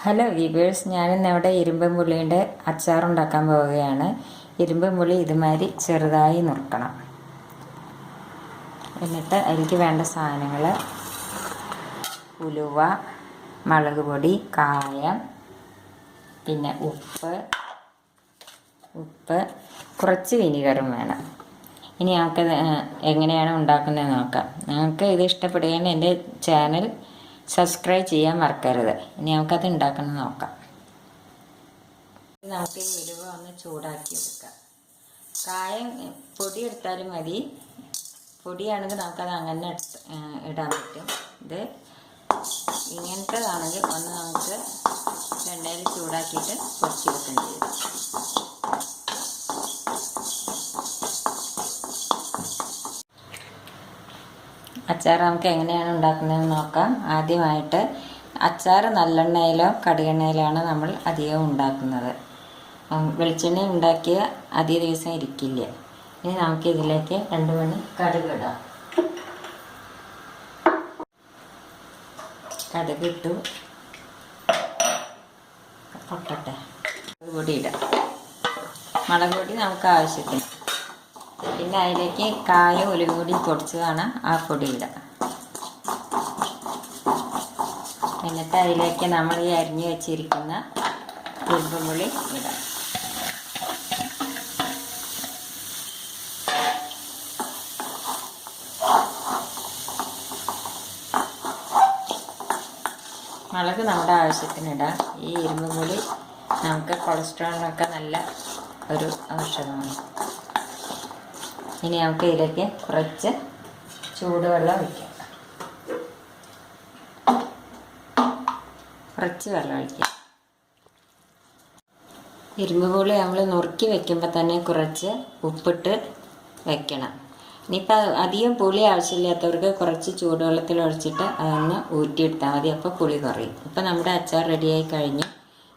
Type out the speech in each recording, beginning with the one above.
Hello weavers, ഞാനിന്നിവിടെ ഇരുമ്പൻ പുളിയുടെ അച്ചാറുണ്ടാക്കാൻ പോവുകയാണ്. ഇരുമ്പൻ പുളി ഇതുമാതിരി ചെറുതായി നുറുക്കണം. എന്നിട്ട് അതിലേക്ക് വേണ്ട സാധനങ്ങൾ: ഉലുവ, മുളക് പൊടി, കായം, പിന്നെ ഉപ്പ്, കുറച്ച് വിനീഗറും വേണം. ഇനി നമുക്കത് എങ്ങനെയാണ് ഉണ്ടാക്കുന്നതെന്ന് നോക്കാം. നിങ്ങൾക്ക് ഇത് ഇഷ്ടപ്പെടുകയാണെങ്കിൽ എൻ്റെ ചാനൽ സബ്സ്ക്രൈബ് ചെയ്യാൻ മറക്കരുത്. ഇനി നമുക്കത് ഉണ്ടാക്കണം നോക്കാം. നമുക്ക് ഈ ഉലുവ ഒന്ന് ചൂടാക്കി എടുക്കാം. കായം പൊടി എടുത്താലും മതി. പൊടിയാണെങ്കിൽ നമുക്കത് അങ്ങനെ ഇടാൻ പറ്റും. ഇത് ഇങ്ങനത്തേതാണെങ്കിൽ ഒന്ന് നമുക്ക് എണ്ണയിൽ ചൂടാക്കിയിട്ട് പൊടിച്ചെടുക്കുകയും ചെയ്യും. അച്ചാർ നമുക്ക് എങ്ങനെയാണ് ഉണ്ടാക്കുന്നതെന്ന് നോക്കാം. ആദ്യമായിട്ട് അച്ചാർ നല്ലെണ്ണയിലോ കടുകെണ്ണയിലാണ് നമ്മൾ അധികം ഉണ്ടാക്കുന്നത്. വെളിച്ചെണ്ണ ഉണ്ടാക്കിയ അധിക ദിവസം ഇരിക്കില്ല. ഇനി നമുക്ക് ഇതിലേക്ക് 2 മണി കടുക് ഇടാം. കടുക് ഇട്ടു, പൊട്ടട്ടെ. മുളക് പൊടി ഇടാം. മുളക് പൊടി നമുക്ക് ആവശ്യത്തിന്. പിന്നെ അതിലേക്ക് കായം ഉലുവ കൂടി പൊടിച്ചതാണ് ആ പൊടി ഇടാം. എന്നിട്ട് അതിലേക്ക് നമ്മൾ ഈ അരിഞ്ഞു വെച്ചിരിക്കുന്ന ഇരുമ്പൻ പുളി ഇടാം. മുളക് നമ്മുടെ ആവശ്യത്തിനിടാം. ഈ ഇരുമ്പൻ പുളി നമുക്ക് കൊളസ്ട്രോളിനൊക്കെ നല്ല ഒരു ഔഷധമാണ്. ഇനി നമുക്ക് ഇതിലേക്ക് കുറച്ച് ചൂടുവെള്ളം ഒഴിക്കാം. കുറച്ച് വെള്ളം ഒഴിക്കാം. ഇരുമ്പ് പുളി നമ്മൾ നുറുക്കി വെക്കുമ്പോൾ തന്നെ കുറച്ച് ഉപ്പിട്ട് വെക്കണം. ഇനിയിപ്പോൾ അധികം പുളി ആവശ്യമില്ലാത്തവർക്ക് കുറച്ച് ചൂടുവെള്ളത്തിൽ ഒഴിച്ചിട്ട് അതൊന്ന് ഊറ്റിയെടുത്താൽ മതി. അപ്പോൾ പുളി കുറയും. ഇപ്പോൾ നമ്മുടെ അച്ചാർ റെഡിയായി കഴിഞ്ഞു.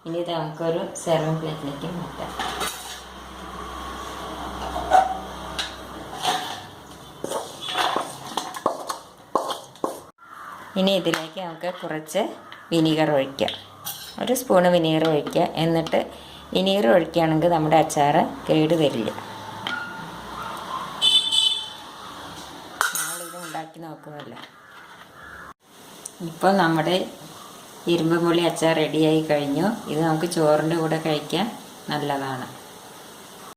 ഇനി ഇത് നമുക്കൊരു സെർവിങ് പ്ലേറ്റിലേക്ക് മാറ്റാം. ഇനി ഇതിലേക്ക് നമുക്ക് കുറച്ച് വിനീഗർ ഒഴിക്കാം. 1 സ്പൂണ് വിനീഗർ ഒഴിക്കുക. എന്നിട്ട് വിനീഗർ ഒഴിക്കുകയാണെങ്കിൽ നമ്മുടെ അച്ചാർ കേട് വരില്ല. നമ്മളിത് ഉണ്ടാക്കി നോക്കുമല്ലോ. ഇപ്പോൾ നമ്മുടെ ഇരുമ്പൻ പുളി അച്ചാർ റെഡിയായി കഴിഞ്ഞു. ഇത് നമുക്ക് ചോറിൻ്റെ കൂടെ കഴിക്കാൻ നല്ലതാണ്.